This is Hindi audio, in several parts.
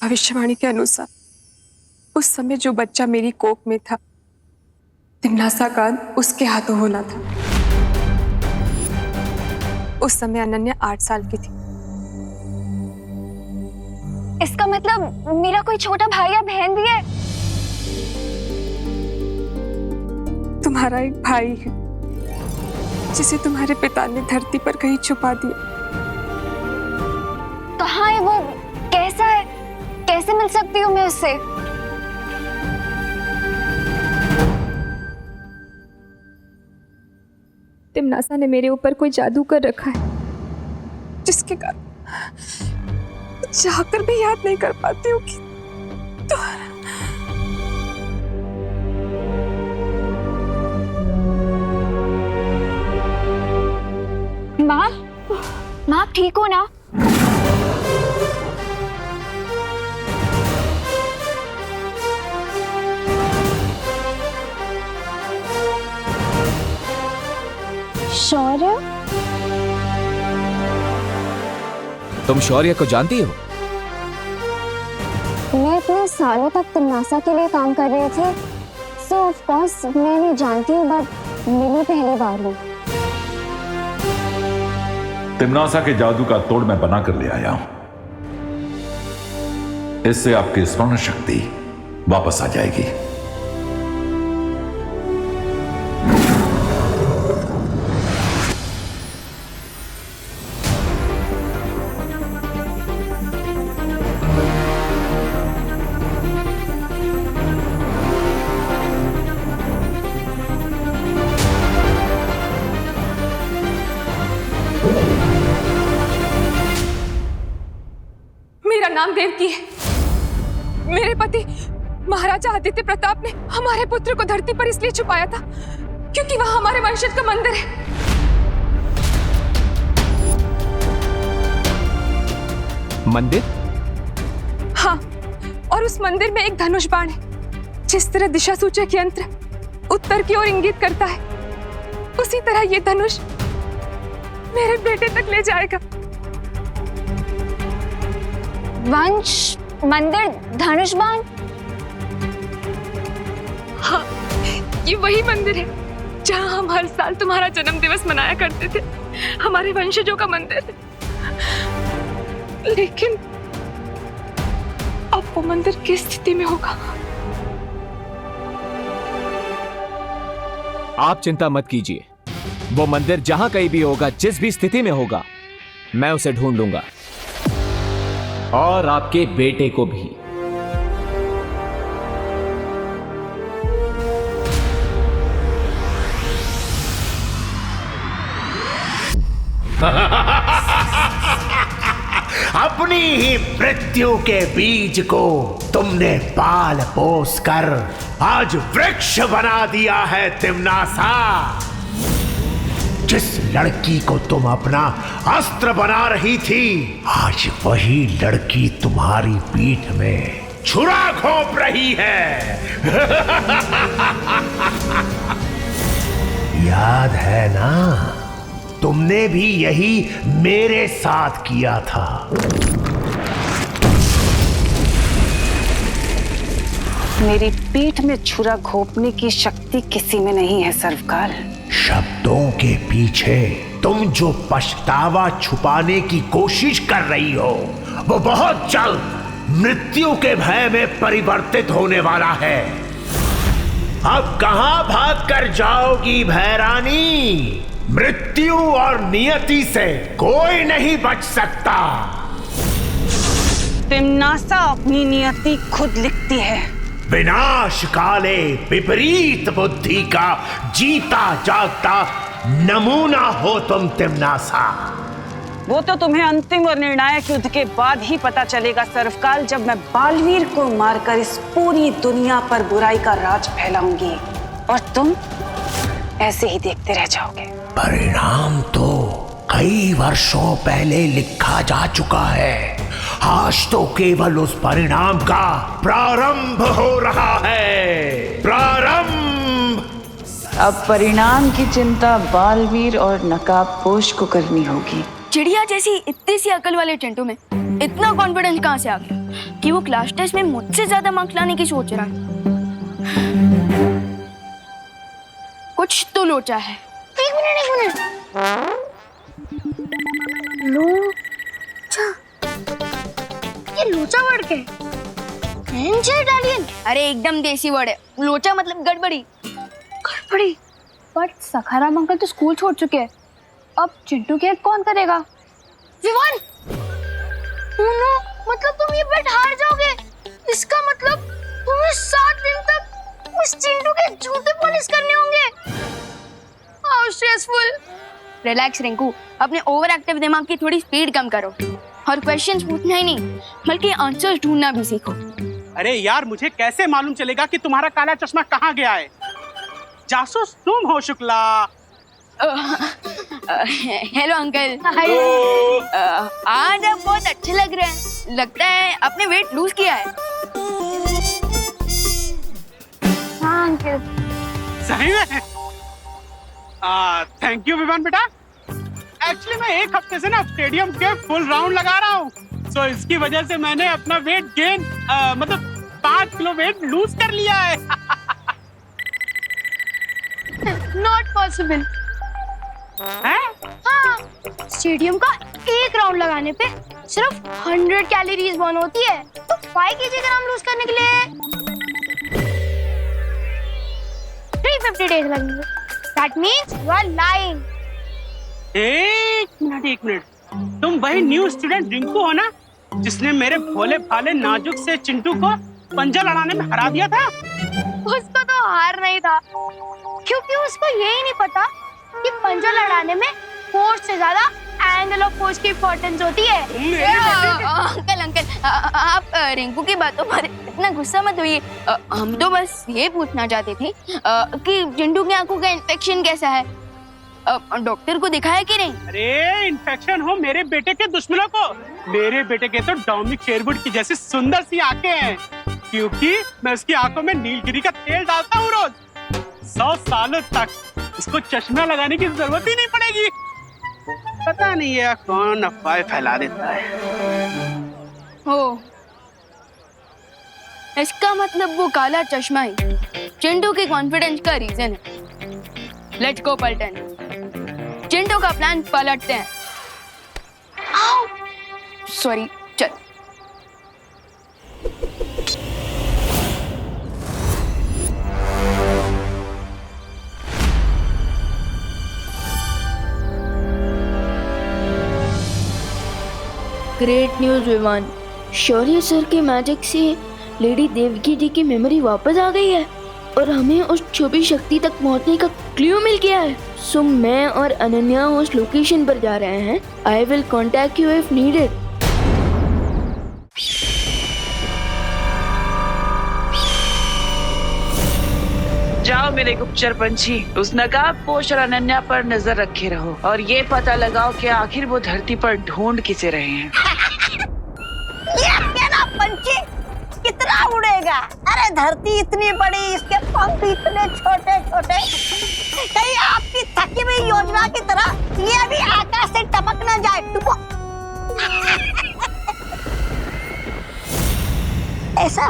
भविष्यवाणी के अनुसार उस समय जो बच्चा मेरी कोख में था, तिमनासा का उसके हाथों होना था। उस समय अनन्या 8 साल की थी। इसका मतलब मेरा कोई छोटा भाई या बहन भी है? तुम्हारा एक भाई है जिसे तुम्हारे पिता ने धरती पर कहीं छुपा दिया। कहाँ है वो? कैसा है? कैसे मिल सकती हूँ मैं उससे? तिमनासा ने मेरे ऊपर कोई जादू कर रखा है, जिसके कारण चाहकर भी याद नहीं कर पाती हूँ कि माँ, माँ आप ठीक हो ना? शौर्य? तुम शौर्य को जानती हो? मैं इतने सालों तक तिमनासा के लिए काम कर रही थी, सो ऑफ कोर्स मैं नहीं जानती हूँ, बट मेरी पहली बार हूँ। तिमनासा के जादू का तोड़ मैं बना कर ले आया हूं। इससे आपकी स्मरण शक्ति वापस आ जाएगी। मेरा नाम देवकी है। मेरे पति महाराजा आदित्य प्रताप ने हमारे पुत्र को धरती पर इसलिए छुपाया था क्योंकि वहां हमारे वंशज का मंदिर है। मंदिर? हाँ, और उस मंदिर में एक धनुष बाण है। जिस तरह दिशा सूचक यंत्र उत्तर की ओर इंगित करता है, उसी तरह ये धनुष मेरे बेटे तक ले जाएगा। वंश, मंदिर, धनुष बाण? हाँ, ये वही मंदिर है जहाँ हम हर साल तुम्हारा जन्म दिवस मनाया करते थे। हमारे वंशजों का मंदिर है। लेकिन अब वो मंदिर किस स्थिति में होगा? आप चिंता मत कीजिए। वो मंदिर जहां कहीं भी होगा, जिस भी स्थिति में होगा, मैं उसे ढूंढ लूंगा। और आपके बेटे को भी। अपनी ही मृत्यु के बीज को तुमने पाल पोस कर आज वृक्ष बना दिया है तिमनासा। जिस लड़की को तुम अपना अस्त्र बना रही थी, आज वही लड़की तुम्हारी पीठ में छुरा घोंप रही है। याद है ना? तुमने भी यही मेरे साथ किया था। मेरी पीठ में छुरा घोंपने की शक्ति किसी में नहीं है सर्वकाल। शब्दों के पीछे तुम जो पछतावा छुपाने की कोशिश कर रही हो, वो बहुत जल्द मृत्यु के भय में परिवर्तित होने वाला है। अब कहां भाग कर जाओगी भैरानी? मृत्यु और नियति से कोई नहीं बच सकता। तिमनासा अपनी नियति खुद लिखती है। विनाश काले विपरीत बुद्धि का जीता जागता नमूना हो तुम तिमनासा। वो तो तुम्हें अंतिम और निर्णायक युद्ध के बाद ही पता चलेगा सर्वकाल, जब मैं बालवीर को मारकर इस पूरी दुनिया पर बुराई का राज फैलाऊंगी और तुम ऐसे ही देखते रह जाओगे। परिणाम तो कई वर्षों पहले लिखा जा चुका है। आज तो केवल उस परिणाम का प्रारंभ हो रहा है। प्रारंभ। अब परिणाम की चिंता बालवीर और नकाबपोश को करनी होगी। चिड़िया जैसी इतनी सी अकल वाले टेंटो में इतना कॉन्फिडेंस कहाँ से आ गया? कि वो क्लास टेस्ट में मुझसे ज्यादा मार्क्स लाने की सोच रहा है। कुछ तो लोचा है। एक मिनट लोचा, ये लोचा वर्ड क्या है? इटालियन? अरे एकदम देसी वर्ड है। लोचा मतलब गड़बड़ी। गड़बड़ी? बट सखाराम अंकल तो स्कूल छोड़ चुके हैं, अब चिंटू की हेल्प कौन करेगा? विवान, उनो, मतलब तुम ये बेट हार जाओगे। इसका मतलब तुम्हें 7 दिन तक उस चिंटू के जूते पॉलिश करने होंगे। How stressful. रिलैक्स रिंकू, अपने ओवर एक्टिव दिमाग की थोड़ी स्पीड कम करो और क्वेश्चंस पूछना ही नहीं बल्कि आंसर्स ढूंढना भी सीखो। अरे यार, मुझे कैसे मालूम चलेगा कि तुम्हारा काला चश्मा कहाँ गया है? जासूस तुम हो शुक्ला। Hello uncle. आज आप बहुत अच्छे लग रहे हैं। लगता है आपने वेट लूज किया है। हाँ अंकल। सही में? थैंक यू विवान बेटा। एक्चुअली मैं एक हफ्ते से ना स्टेडियम के फुल राउंड लगा रहा हूँ, तो इसकी वजह से मैंने अपना वेट गेन मतलब 5 किलो वेट लूज कर लिया है। Not possible. हैं? हाँ, स्टेडियम का एक राउंड लगाने पे सिर्फ 100 कैलोरीज बर्न होती है, तो 5 kg ग्राम लूज करने के लिए 350 डेज लगेंगे। That means you are lying. एक मिनट, तुम वही न्यू स्टूडेंट रिंकू हो ना, जिसने मेरे भोले भाले नाजुक से चिंटू को पंजा लड़ाने में हरा दिया था? उसको तो हार नहीं था, क्योंकि उसको यही नहीं पता कि पंजा लड़ाने में फोर्स से ज्यादा एंगल ऑफ फोर्स की इम्पोर्टेंस होती है। अंकल, आप रिंकू की बातों पर इतना गुस्सा मत होइए। हम तो बस ये पूछना चाहते थे कि चिंटू की आंखों का इन्फेक्शन कैसा है। डॉक्टर को दिखाया कि नहीं? अरे इन्फेक्शन हो मेरे बेटे के दुश्मनों को। मेरे बेटे के तो डोमिनिक शेरवुड की जैसी सुंदर सी आंखें हैं, क्योंकि मैं उसकी आंखों में नीलगिरी का तेल डालता हूँ रोज। 100 सालों तक उसको चश्मा लगाने की जरूरत ही नहीं पड़ेगी। पता नहीं है कौन अफवाह फैला देता है। हो, इसका मतलब वो काला चश्मा ही चिंटू के कॉन्फिडेंस का रीजन है। लेट्स गो पलटन। चिंटू का प्लान पलटते हैं। सॉरी, चल। ग्रेट न्यूज विवान, शौर्य सर के मैजिक से लेडी देवकी जी की मेमोरी वापस आ गई है और हमें उस छुपी शक्ति तक पहुंचने का क्लू मिल गया है। सो मैं और अनन्या उस लोकेशन पर जा रहे हैं। I will contact you if needed. जाओ मेरे गुप्तचर पंछी, उस नकाबपोश और अनन्या पर नजर रखे रहो और ये पता लगाओ कि आखिर वो धरती पर ढूंढ किसे रहे हैं। ये ना पंछी कितना उड़ेगा? अरे धरती इतनी बड़ी, इसके पंख इतने छोटे छोटे, कहीं आपकी थकी हुई योजना की तरह ये भी आकाश से टपक ना जाए। ऐसा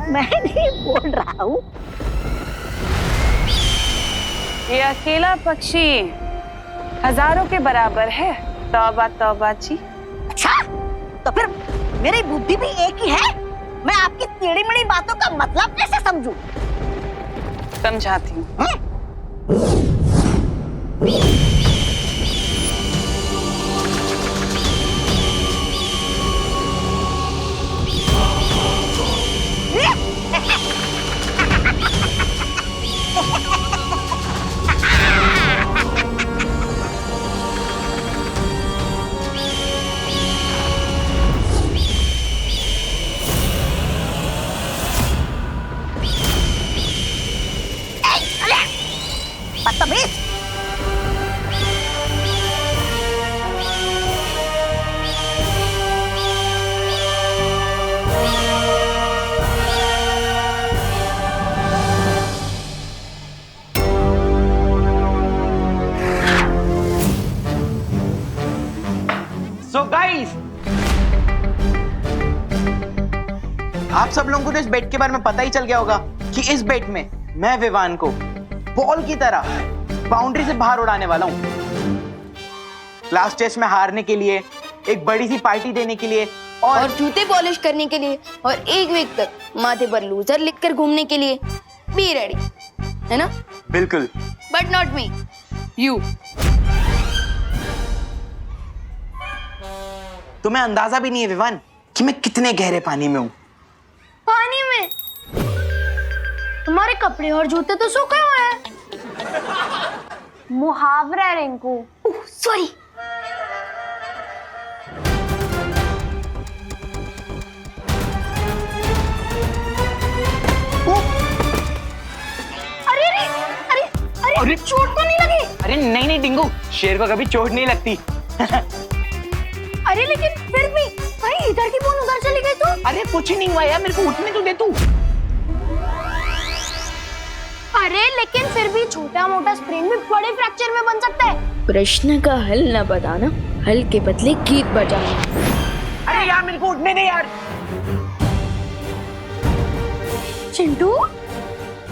मैं नहीं बोल रहा हूँ। ये अकेला पक्षी हजारों के बराबर है। तौबा तौबा जी। अच्छा, तो फिर मेरी बुद्धि भी एक ही है। मैं आपकी टेढ़ी मेढ़ी बातों का मतलब कैसे समझूं? समझाती हूँ। बदतमीज। आप सब लोगों को तो इस बेट के बारे में पता ही चल गया होगा कि इस बेट में मैं विवान को बॉल की तरह बाउंड्री से बाहर उड़ाने वाला हूँ। लास्ट टेस्ट में हारने के लिए, एक बड़ी सी पार्टी देने के लिए और जूते पॉलिश करने के लिए और एक वीक तक माथे पर लूजर लिखकर घूमने के लिए बी रेडी, है ना? बिल्कुल। But not me, you. तुम्हें अंदाजा भी नहीं है विवान कि मैं कितने गहरे पानी में हूँ। पानी में? तुम्हारे कपड़े और जूते तो सूखे हुए हैं। मुहावरा है रिंकू। सॉरी। अरे चोट तो नहीं लगी? अरे नहीं डिंगू, शेर को कभी चोट नहीं लगती। अरे लेकिन फिर भी भाई इधर की बोन उधर चली गई तो? अरे कुछ ही नहीं हुआ यार, मेरे को उठने तो दे तू। अरे लेकिन फिर भी छोटा मोटा स्प्रेन भी बड़े फ्रैक्चर में बन सकता है। प्रश्न का हल न बताना, हल के बदले गीत बजाना। अरे यार मेरे को उठने दे यार। चिंटू,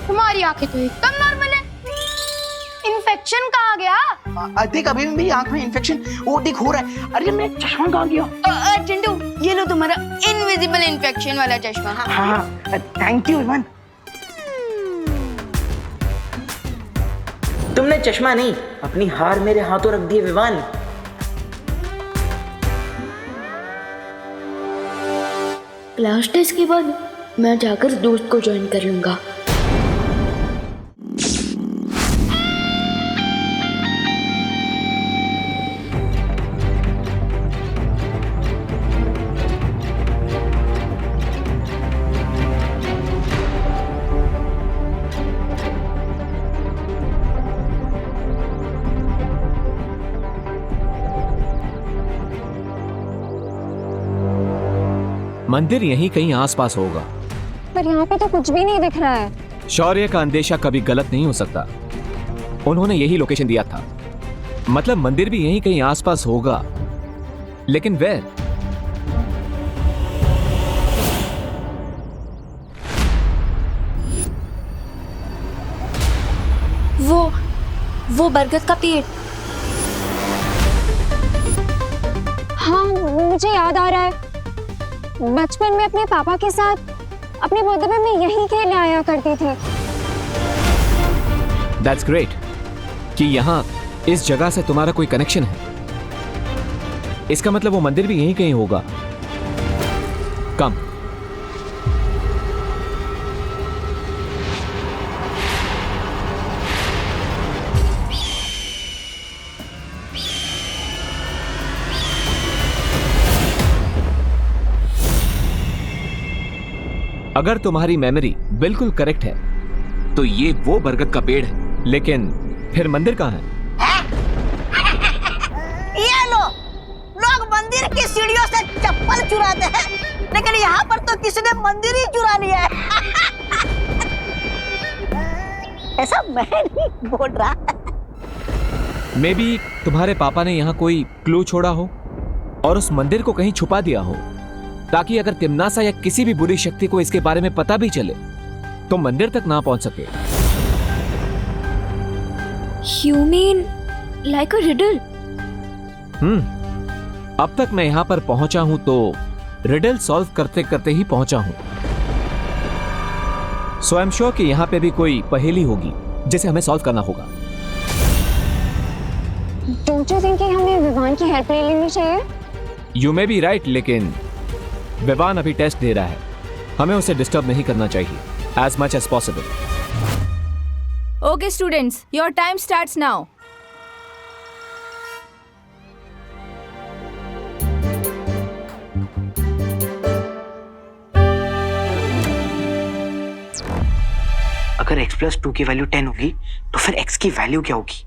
तुम्हारी आंखें तो एकदम नॉर्मल है। इन्फेक्शन कहाँ गया? देख अभी मेरी आंख में इन्फेक्शन वो देख हो रहा है। अरे मेरा चश्मा कहाँ गया? चिंटू, ये लो तुम्हारा इनविजिबल इन्फेक्शन वाला चश्मा। हाँ थैंक यू विवान। तुमने चश्मा नहीं, अपनी हार मेरे हाथों रख दी विवान। क्लास टेस्ट के बाद मैं जाकर दोस्त को ज्वाइन कर लूंगा। मंदिर यहीं कहीं आसपास होगा, पर यहाँ पे तो कुछ भी नहीं दिख रहा है। शौर्य का अंदेशा कभी गलत नहीं हो सकता। उन्होंने यही लोकेशन दिया था, मतलब मंदिर भी यहीं कहीं आसपास होगा, लेकिन वेयर? वो बरगद का पेड़। हाँ मुझे याद आ रहा है, बचपन में अपने पापा के साथ अपने बर्थडे में यहीं खेलने आया करती थी। That's great कि यहाँ इस जगह से तुम्हारा कोई कनेक्शन है। इसका मतलब वो मंदिर भी यहीं कहीं होगा। कम। अगर तुम्हारी मेमोरी बिल्कुल करेक्ट है तो ये वो बरगद का पेड़ है, लेकिन फिर मंदिर कहाँ है? ये लो, लोग मंदिर की सीढ़ियों से चप्पल चुराते हैं, लेकिन यहाँ पर तो किसी ने मंदिर ही चुरा लिया है। ऐसा मैं नहीं बोल रहा। मे बी तुम्हारे पापा ने यहाँ कोई क्लू छोड़ा हो और उस मंदिर को कहीं छुपा दिया हो, ताकि अगर तिम्नासा या किसी भी बुरी शक्ति को इसके बारे में पता भी चले तो मंदिर तक ना पहुंच सके। You mean like a riddle? अब तक मैं यहां पर पहुंचा हूं तो रिडल सॉल्व करते करते ही पहुंचा हूं। सो आई एम श्योर कि यहां पे भी कोई पहेली होगी जिसे हमें सॉल्व करना होगा। डोंट यू थिंक कि हमें विवान की हेल्प ले लेनी चाहिए? यू मे बी राइट, लेकिन विवान अभी टेस्ट दे रहा है, हमें उसे डिस्टर्ब नहीं करना चाहिए as much as possible. Okay students, your time starts now. अगर x प्लस 2 की वैल्यू 10 होगी तो फिर x की वैल्यू क्या होगी?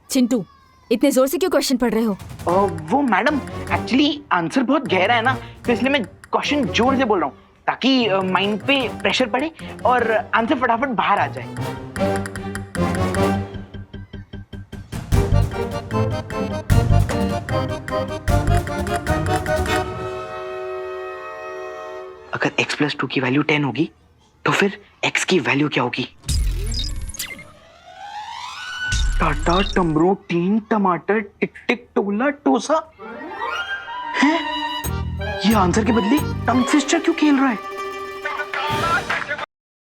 चिंटू, इतने जोर से क्यों क्वेश्चन पढ़ रहे हो? वो मैडम एक्चुअली आंसर बहुत गहरा है ना, तो इसलिए मैं क्वेश्चन जोर से बोल रहा हूँ ताकि माइंड पे प्रेशर पड़े और आंसर फटाफट बाहर आ जाए। अगर x + 2 की वैल्यू 10 होगी तो फिर x की वैल्यू क्या होगी? टाटा, टमरू, टीन, टमाटर, टिक टिक, टोला, टोसा। हैं? ये आंसर के बदले टंग ट्विस्टर क्यों खेल रहा है?